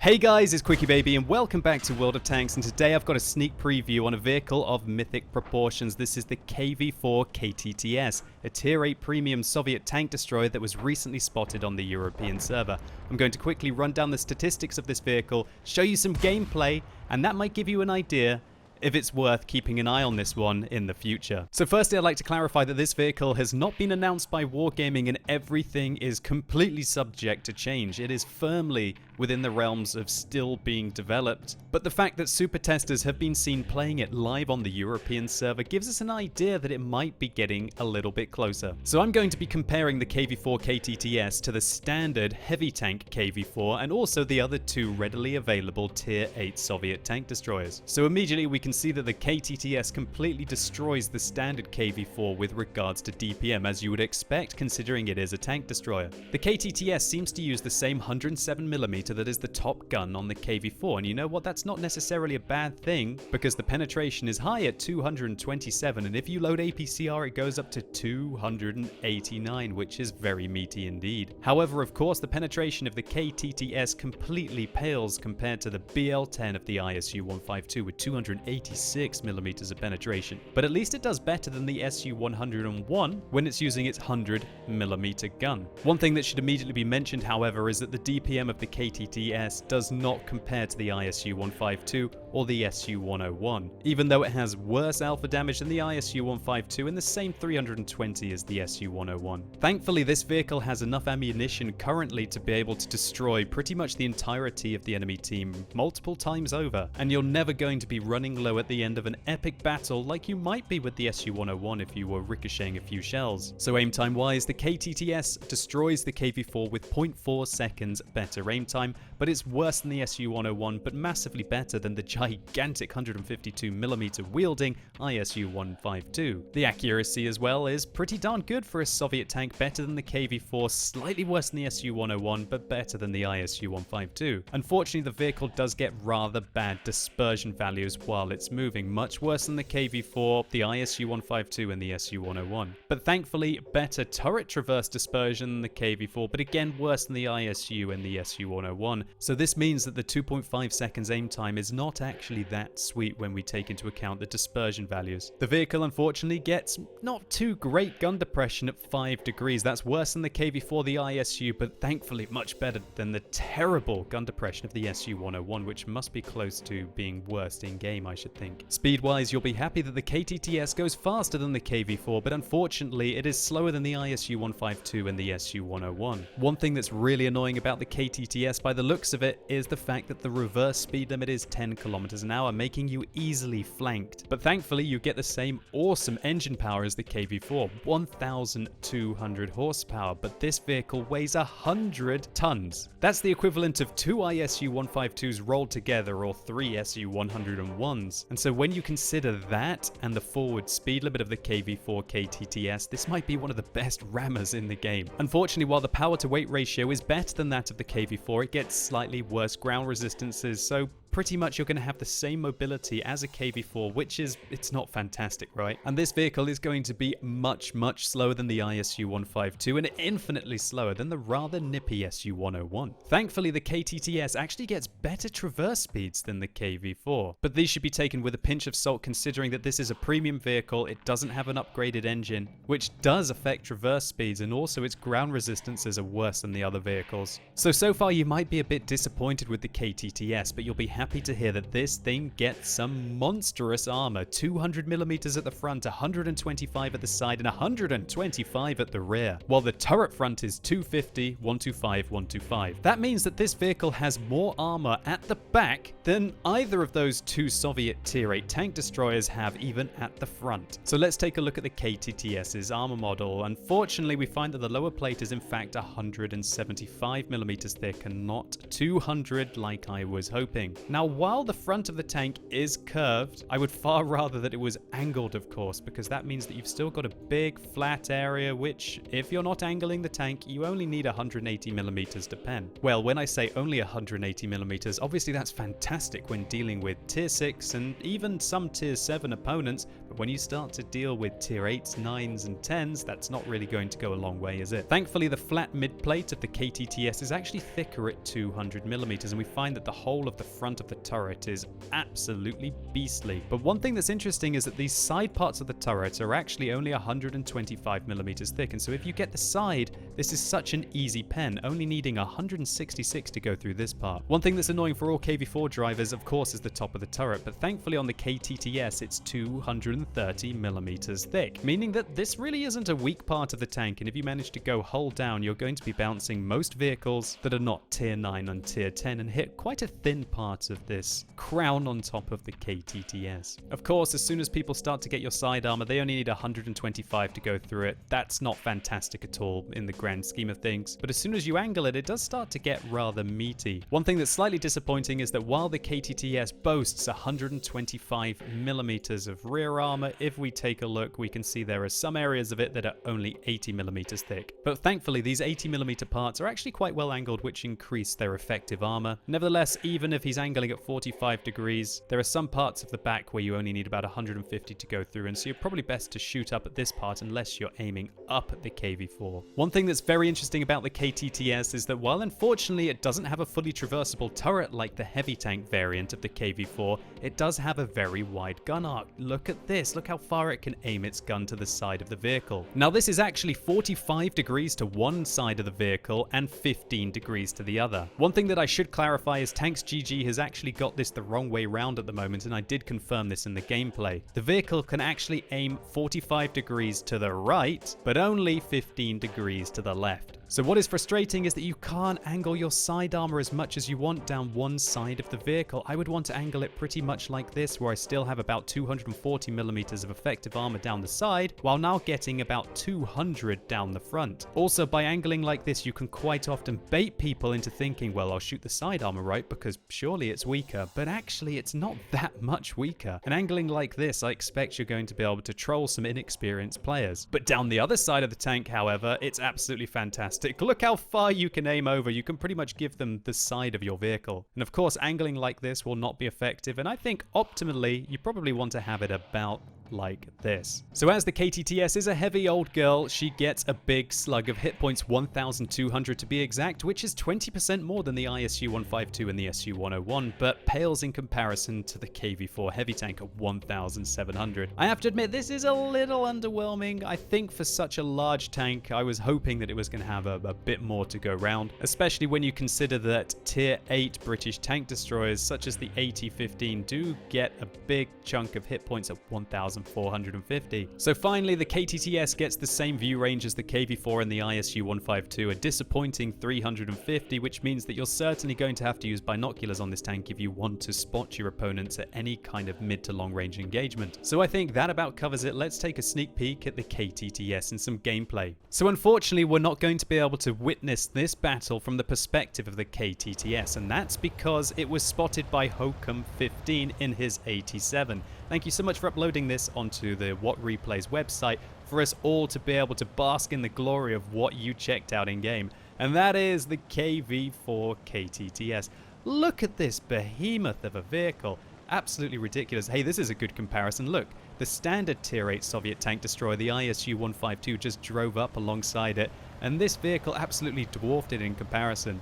Hey guys, it's QuickyBaby and welcome back to World of Tanks, and today I've got a sneak preview on a vehicle of mythic proportions. This is the KV-4 KTTS, a Tier 8 premium Soviet tank destroyer that was recently spotted on the European server. I'm going to quickly run down the statistics of this vehicle, show you some gameplay, and that might give you an idea if it's worth keeping an eye on this one in the future. So firstly, I'd like to clarify that this vehicle has not been announced by Wargaming and everything is completely subject to change. It is firmly within the realms of still being developed, but the fact that super testers have been seen playing it live on the European server gives us an idea that it might be getting a little bit closer. So I'm going to be comparing the KV-4 KTTS to the standard heavy tank KV-4 and also the other two readily available Tier 8 Soviet tank destroyers. So immediately we can see that the KTTS completely destroys the standard KV-4 with regards to DPM, as you would expect considering it is a tank destroyer. The KTTS seems to use the same 107mm that is the top gun on the KV-4, and you know what, that's not necessarily a bad thing because the penetration is high at 227, and if you load APCR it goes up to 289, which is very meaty indeed. However, of course, the penetration of the KTTS completely pales compared to the BL-10 of the ISU-152 with 286mm of penetration, but at least it does better than the SU-101 when it's using its 100mm gun. One thing that should immediately be mentioned, however, is that the DPM of the KTTS does not compare to the ISU-152 or the SU-101, even though it has worse alpha damage than the ISU-152 and the same 320 as the SU-101. Thankfully, this vehicle has enough ammunition currently to be able to destroy pretty much the entirety of the enemy team multiple times over, and you're never going to be running low at the end of an epic battle like you might be with the SU-101 if you were ricocheting a few shells. So aim time wise, the KTTS destroys the KV-4 with 0.4 seconds better aim time, but it's worse than the SU-101 but massively better than the gigantic 152mm wielding ISU-152. The accuracy as well is pretty darn good for a Soviet tank, better than the KV-4, slightly worse than the SU-101 but better than the ISU-152. Unfortunately, the vehicle does get rather bad dispersion values while it's moving, much worse than the KV-4, the ISU-152 and the SU-101. But thankfully, better turret traverse dispersion than the KV-4, but again worse than the ISU and the SU-101. So this means that the 2.5 seconds aim time is not actually that sweet when we take into account the dispersion values. The vehicle unfortunately gets not too great gun depression at 5 degrees. That's worse than the KV-4, the ISU, but thankfully much better than the terrible gun depression of the SU-101, which must be close to being worst in game, I should think. Speed-wise, you'll be happy that the KTTS goes faster than the KV-4, but unfortunately it is slower than the ISU-152 and the SU-101. One thing that's really annoying about the KTTS by the looks of it is the fact that the reverse speed limit is 10 kilometers an hour, making you easily flanked. But thankfully you get the same awesome engine power as the KV-4, 1,200 horsepower, but this vehicle weighs 100 tons. That's the equivalent of 2 ISU-152s rolled together or 3 SU-101s. And so when you consider that and the forward speed limit of the KV-4 KTTS, this might be one of the best rammers in the game. Unfortunately, while the power to weight ratio is better than that of the KV-4, it gets slightly worse ground resistances, so pretty much you're going to have the same mobility as a KV-4, which is, it's not fantastic, right? And this vehicle is going to be much slower than the ISU-152 and infinitely slower than the rather nippy SU-101. Thankfully, the KTTS actually gets better traverse speeds than the KV-4, but these should be taken with a pinch of salt considering that this is a premium vehicle, it doesn't have an upgraded engine, which does affect traverse speeds, and also its ground resistances are worse than the other vehicles. So far you might be a bit disappointed with the KTTS, but you'll be happy to hear that this thing gets some monstrous armor, 200mm at the front, 125 at the side, and 125 at the rear, while the turret front is 250, 125, 125. That means that this vehicle has more armor at the back than either of those two Soviet Tier 8 tank destroyers have even at the front. So let's take a look at the KTTS's armor model. Unfortunately, we find that the lower plate is in fact 175mm thick and not 200 like I was hoping. Now, while the front of the tank is curved, I would far rather that it was angled, of course, because that means that you've still got a big flat area, which, if you're not angling the tank, you only need 180 millimeters to pen. Well, when I say only 180 millimeters, obviously that's fantastic when dealing with tier 6 and even some tier 7 opponents, but when you start to deal with tier 8s, 9s and 10s, that's not really going to go a long way, is it? Thankfully, the flat mid plate of the KTTS is actually thicker at 200 millimeters, and we find that the whole of the front of the turret is absolutely beastly. But one thing that's interesting is that these side parts of the turret are actually only 125 millimeters thick, and so if you get the side, this is such an easy pen, only needing 166 to go through this part. One thing that's annoying for all KV-4 drivers, of course, is the top of the turret, but thankfully on the KTTS it's 230 millimeters thick, meaning that this really isn't a weak part of the tank, and if you manage to go hull down, you're going to be bouncing most vehicles that are not tier 9 and tier 10 and hit quite a thin part of this crown on top of the KTTS. Of course, as soon as people start to get your side armor, they only need 125 to go through it. That's not fantastic at all in the grand scheme of things, but as soon as you angle it, it does start to get rather meaty. One thing that's slightly disappointing is that while the KTTS boasts 125 millimeters of rear armor, if we take a look, we can see there are some areas of it that are only 80 millimeters thick. But thankfully, these 80 millimeter parts are actually quite well angled, which increase their effective armor. Nevertheless, even if he's angling at 45 degrees, there are some parts of the back where you only need about 150 to go through, and so you're probably best to shoot up at this part unless you're aiming up at the KV-4. One thing that's very interesting about the KTTS is that while unfortunately it doesn't have a fully traversable turret like the heavy tank variant of the KV-4, it does have a very wide gun arc. Look at this, look how far it can aim its gun to the side of the vehicle. Now this is actually 45 degrees to one side of the vehicle and 15 degrees to the other. One thing that I should clarify is Tanks GG has actually got this the wrong way round at the moment, and I did confirm this in the gameplay. The vehicle can actually aim 45 degrees to the right, but only 15 degrees to the left. So what is frustrating is that you can't angle your side armor as much as you want down one side of the vehicle. I would want to angle it pretty much like this, where I still have about 240 millimeters of effective armor down the side, while now getting about 200 down the front. Also, by angling like this, you can quite often bait people into thinking, well, I'll shoot the side armor right because surely it's weaker, but actually it's not that much weaker. And angling like this, I expect you're going to be able to troll some inexperienced players. But down the other side of the tank, however, it's absolutely fantastic. Look how far you can aim over. You can pretty much give them the side of your vehicle. And of course, angling like this will not be effective, and I think optimally, you probably want to have it about like this. So as the KTTS is a heavy old girl, she gets a big slug of hit points, 1,200 to be exact, which is 20% more than the ISU-152 and the SU-101, but pales in comparison to the KV-4 heavy tank at 1,700. I have to admit, this is a little underwhelming. I think for such a large tank, I was hoping that it was going to have a bit more to go round, especially when you consider that tier 8 British tank destroyers such as the AT-15 do get a big chunk of hit points at 1,450. So finally, the KTTS gets the same view range as the KV-4 and the ISU-152, a disappointing 350, which means that you're certainly going to have to use binoculars on this tank if you want to spot your opponents at any kind of mid to long range engagement. So I think that about covers it. Let's take a sneak peek at the KTTS and some gameplay. So unfortunately, we're not going to be able to witness this battle from the perspective of the KTTS, and that's because it was spotted by Hokum15 in his 87. Thank you so much for uploading this onto the What Replays website for us all to be able to bask in the glory of what you checked out in game. And that is the KV-4 KTTS. Look at this behemoth of a vehicle. Absolutely ridiculous. Hey, this is a good comparison. Look, the standard tier 8 Soviet tank destroyer, the ISU-152, just drove up alongside it, and this vehicle absolutely dwarfed it in comparison.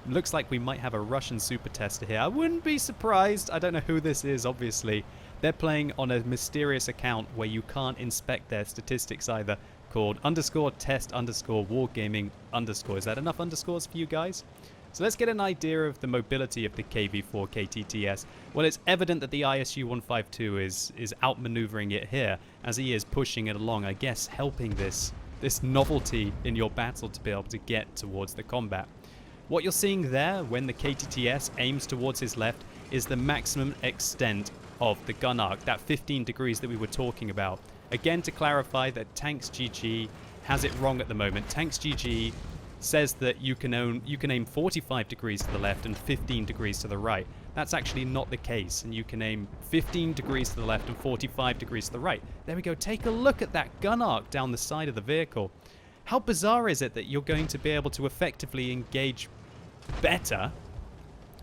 Looks like we might have a Russian super tester here. I wouldn't be surprised. I don't know who this is, obviously. They're playing on a mysterious account where you can't inspect their statistics either, called _test_wargaming_. Is that enough underscores for you guys? So let's get an idea of the mobility of the KV-4 KTTS. Well, it's evident that the ISU-152 is outmaneuvering it here, as he is pushing it along, I guess helping this novelty in your battle to be able to get towards the combat. What you're seeing there when the KTTS aims towards his left is the maximum extent of the gun arc, that 15 degrees that we were talking about. Again, to clarify that Tanks GG has it wrong at the moment. Tanks GG says that you can aim 45 degrees to the left and 15 degrees to the right. That's actually not the case, and you can aim 15 degrees to the left and 45 degrees to the right. There we go. Take a look at that gun arc down the side of the vehicle. How bizarre is it that you're going to be able to effectively engage better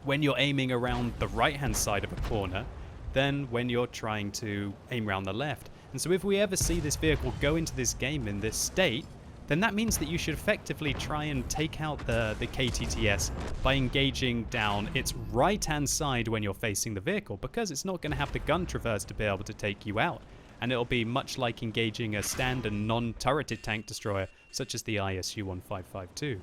when you're aiming around the right-hand side of a corner than when you're trying to aim around the left? And so if we ever see this vehicle go into this game in this state, then that means that you should effectively try and take out the KTTS by engaging down its right-hand side when you're facing the vehicle, because it's not going to have the gun traverse to be able to take you out. And it'll be much like engaging a standard non-turreted tank destroyer, such as the ISU-1552.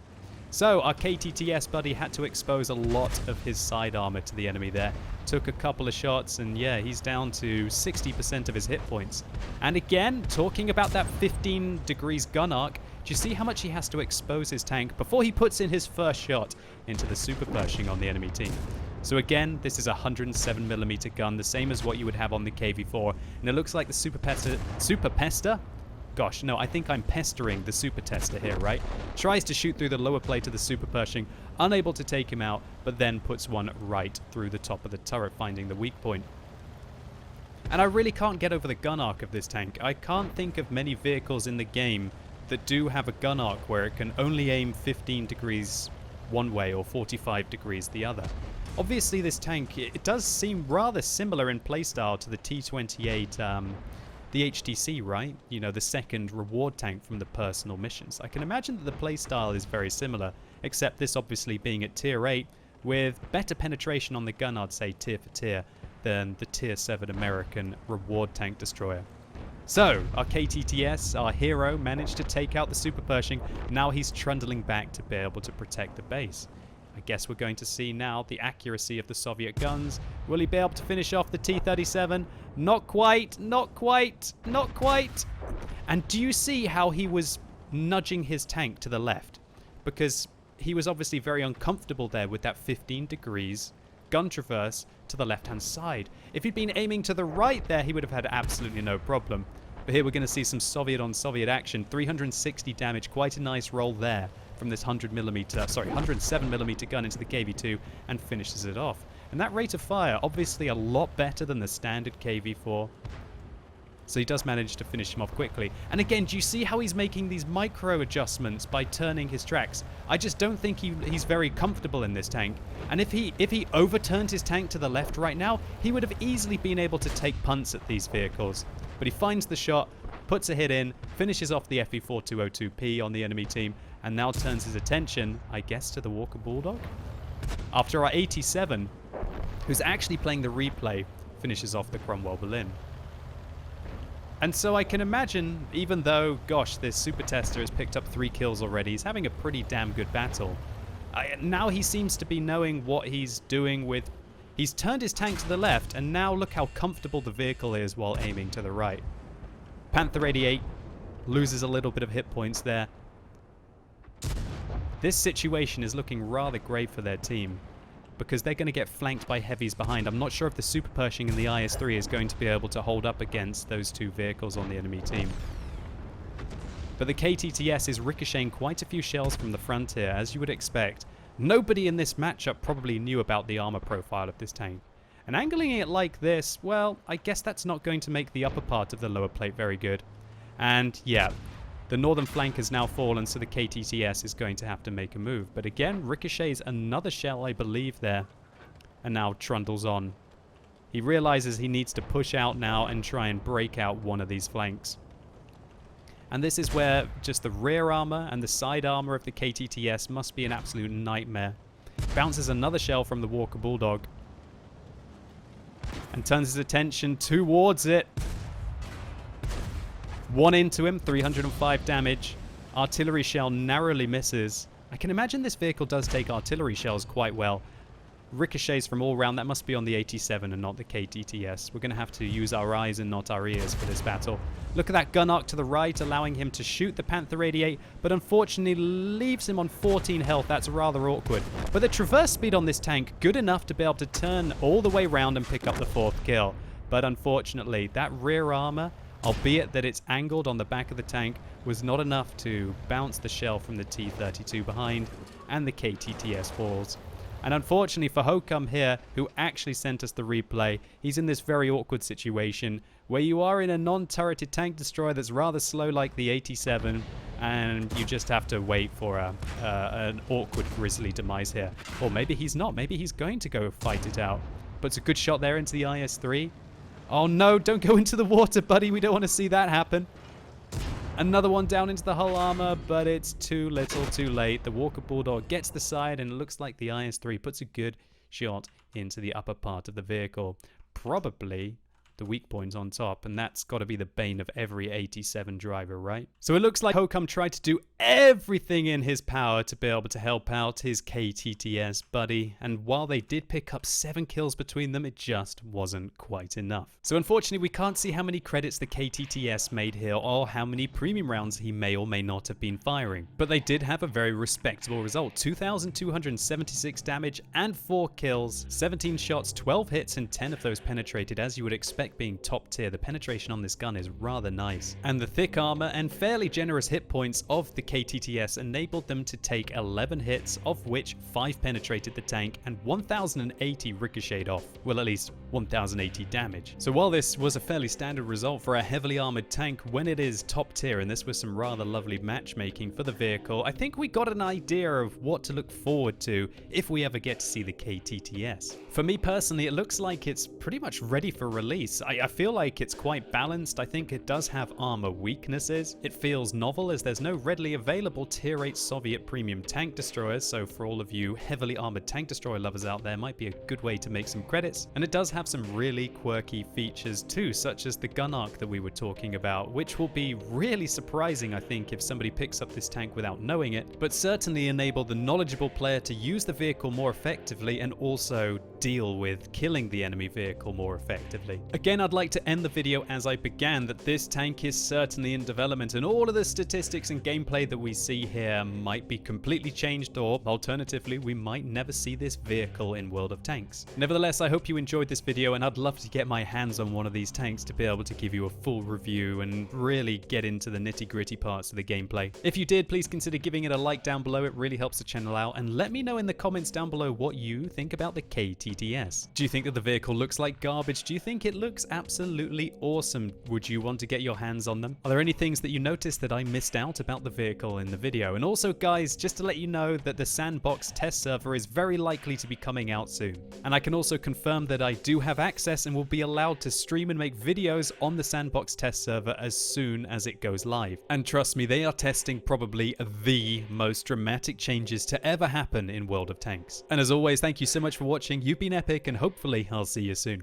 So our KTTS buddy had to expose a lot of his side armor to the enemy there. Took a couple of shots, and yeah, he's down to 60% of his hit points. And again, talking about that 15 degrees gun arc, do you see how much he has to expose his tank before he puts in his first shot into the Super Pershing on the enemy team? So again, this is a 107mm gun, the same as what you would have on the KV-4, and it looks like the Super Pester? Gosh, no, I think I'm pestering the Super Tester here, right? Tries to shoot through the lower plate of the Super Pershing, unable to take him out, but then puts one right through the top of the turret, finding the weak point. And I really can't get over the gun arc of this tank. I can't think of many vehicles in the game that do have a gun arc where it can only aim 15 degrees one way or 45 degrees the other. Obviously this tank, it does seem rather similar in playstyle to the T-28, the HTC, right? You know, the second reward tank from the personal missions. I can imagine that the playstyle is very similar, except this obviously being at tier 8 with better penetration on the gun, I'd say tier for tier, than the tier 7 American reward tank destroyer. So, our KTTS, our hero, managed to take out the Super Pershing. Now he's trundling back to be able to protect the base. I guess we're going to see now the accuracy of the Soviet guns. Will he be able to finish off the T-37? Not quite, not quite, not quite. And do you see how he was nudging his tank to the left? Because he was obviously very uncomfortable there with that 15 degrees gun traverse to the left-hand side. If he'd been aiming to the right there, he would have had absolutely no problem. But here we're going to see some Soviet-on-Soviet action. 360 damage, quite a nice roll there from this 107mm gun into the KV-2 and finishes it off. And that rate of fire, obviously a lot better than the standard KV-4. So he does manage to finish him off quickly. And again, do you see how he's making these micro adjustments by turning his tracks? I just don't think he's very comfortable in this tank. And if he overturned his tank to the left right now, he would have easily been able to take punts at these vehicles. But he finds the shot, puts a hit in, finishes off the FE-4 on the enemy team, and now turns his attention, I guess, to the Walker Bulldog. After our 87, who's actually playing the replay, finishes off the Cromwell Berlin. And so I can imagine, even though, gosh, this Super Tester has picked up 3 kills already, he's having a pretty damn good battle. Now he seems to be knowing what he's doing with... He's turned his tank to the left, and now look how comfortable the vehicle is while aiming to the right. Panther 88 loses a little bit of hit points there. This situation is looking rather great for their team, because they're going to get flanked by heavies behind. I'm not sure if the Super Pershing and the IS-3 is going to be able to hold up against those two vehicles on the enemy team. But the KTTS is ricocheting quite a few shells from the front here, as you would expect. Nobody in this matchup probably knew about the armor profile of this tank. And angling it like this, well, I guess that's not going to make the upper part of the lower plate very good. And yeah, the northern flank has now fallen, so the KTTS is going to have to make a move. But again, ricochets another shell, I believe, there. And now trundles on. He realizes he needs to push out now and try and break out one of these flanks. And this is where just the rear armor and the side armor of the KTTS must be an absolute nightmare. Bounces another shell from the Walker Bulldog. And turns his attention towards it. One into him, 305 damage. Artillery shell narrowly misses. I can imagine this vehicle does take artillery shells quite well. Ricochets from all round. That must be on the 87 and not the KTTS. We're going to have to use our eyes and not our ears for this battle. Look at that gun arc to the right, allowing him to shoot the Panther 88, but unfortunately leaves him on 14 health. That's rather awkward. But the traverse speed on this tank, good enough to be able to turn all the way round and pick up the 4th kill. But unfortunately, that rear armor, albeit that it's angled on the back of the tank was not enough to bounce the shell from the T-32 behind, and the KTTS falls. And unfortunately for Hokum here, who actually sent us the replay, he's in this very awkward situation where you are in a non-turreted tank destroyer that's rather slow like the 87, and you just have to wait for an awkward grisly demise here. Or maybe he's not. Maybe he's going to go fight it out. But it's a good shot there into the IS-3. Oh no, don't go into the water, buddy. We don't want to see that happen. Another one down into the hull armor, but it's too little, too late. The Walker Bulldog gets the side, and it looks like the IS-3 puts a good shot into the upper part of the vehicle. Probably the weak point on top, and that's got to be the bane of every 87 driver, right? So it looks like Hokum tried to do everything in his power to be able to help out his KTTS buddy, and while they did pick up 7 kills between them, it just wasn't quite enough. So unfortunately, we can't see how many credits the KTTS made here or how many premium rounds he may or may not have been firing, but they did have a very respectable result. 2,276 damage and 4 kills, 17 shots, 12 hits, and 10 of those penetrated, as you would expect being top tier. The penetration on this gun is rather nice. And the thick armor and fairly generous hit points of the KTTS enabled them to take 11 hits, of which 5 penetrated the tank and 1,080 ricocheted off. Well, at least 1,080 damage. So while this was a fairly standard result for a heavily armored tank, when it is top tier, and this was some rather lovely matchmaking for the vehicle, I think we got an idea of what to look forward to if we ever get to see the KTTS. For me personally, it looks like it's pretty much ready for release. I feel like it's quite balanced. I think it does have armor weaknesses. It feels novel as there's no readily available tier 8 Soviet premium tank destroyers, so for all of you heavily armored tank destroyer lovers out there, might be a good way to make some credits. And it does have some really quirky features too, such as the gun arc that we were talking about, which will be really surprising, I think, if somebody picks up this tank without knowing it, but certainly enable the knowledgeable player to use the vehicle more effectively and also deal with killing the enemy vehicle more effectively. Again, I'd like to end the video as I began, that this tank is certainly in development, and all of the statistics and gameplay that we see here might be completely changed, or alternatively, we might never see this vehicle in World of Tanks. Nevertheless, I hope you enjoyed this video, and I'd love to get my hands on one of these tanks to be able to give you a full review and really get into the nitty-gritty parts of the gameplay. If you did, please consider giving it a like down below. It really helps the channel out, and let me know in the comments down below what you think about the KTTS. Do you think that the vehicle looks like garbage? Do you think it looks absolutely awesome? Would you want to get your hands on them? Are there any things that you noticed that I missed out about the vehicle in the video? And also, guys, just to let you know that the sandbox test server is very likely to be coming out soon. And I can also confirm that I do have access and will be allowed to stream and make videos on the sandbox test server as soon as it goes live. And trust me, they are testing probably the most dramatic changes to ever happen in World of Tanks. And as always, thank you so much for watching. You've been epic, and hopefully I'll see you soon.